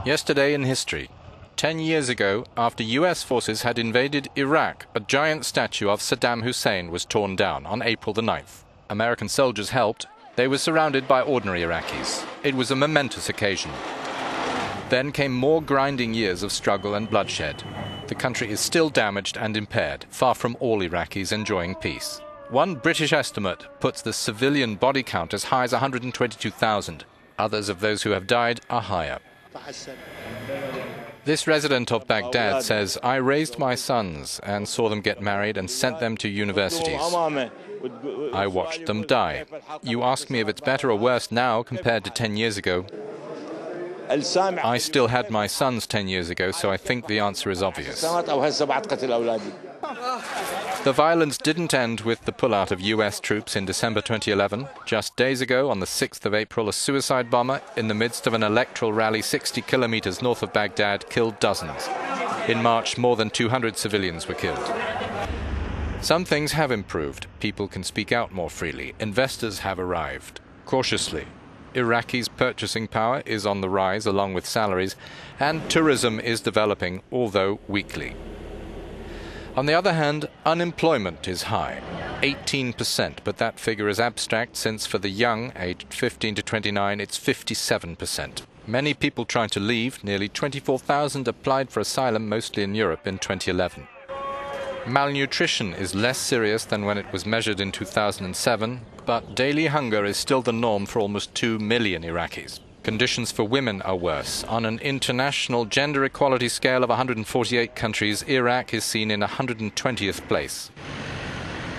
Yesterday in history. 10 years ago, after US forces had invaded Iraq, a giant statue of Saddam Hussein was torn down on April the 9th. American soldiers helped. They were surrounded by ordinary Iraqis. It was a momentous occasion. Then came more grinding years of struggle and bloodshed. The country is still damaged and impaired, far from all Iraqis enjoying peace. One British estimate puts the civilian body count as high as 122,000. Others of those who have died are higher. This resident of Baghdad says, "I raised my sons and saw them get married and sent them to universities. I watched them die. You ask me if it's better or worse now compared to 10 years ago. I still had my sons 10 years ago, so I think the answer is obvious." The violence didn't end with the pullout of US troops in December 2011. Just days ago, on the 6th of April, a suicide bomber in the midst of an electoral rally 60 kilometres north of Baghdad killed dozens. In March, more than 200 civilians were killed. Some things have improved. People can speak out more freely. Investors have arrived. Cautiously. Iraqi's purchasing power is on the rise along with salaries, and tourism is developing, although weakly. On the other hand, unemployment is high, 18%, but that figure is abstract since for the young, aged 15 to 29, it's 57%. Many people trying to leave, nearly 24,000 applied for asylum, mostly in Europe, in 2011. Malnutrition is less serious than when it was measured in 2007, but daily hunger is still the norm for almost 2 million Iraqis. Conditions for women are worse. On an international gender equality scale of 148 countries, Iraq is seen in 120th place.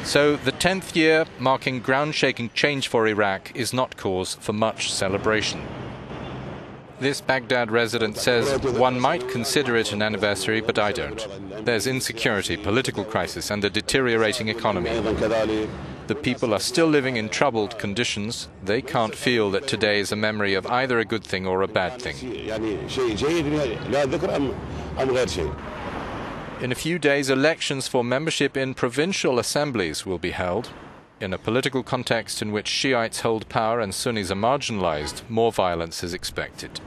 So the 10th year, marking ground-shaking change for Iraq, is not cause for much celebration. This Baghdad resident says, "One might consider it an anniversary, but I don't. There's insecurity, political crisis, and a deteriorating economy. The people are still living in troubled conditions. They can't feel that today is a memory of either a good thing or a bad thing." In a few days, elections for membership in provincial assemblies will be held. In a political context in which Shiites hold power and Sunnis are marginalized, more violence is expected.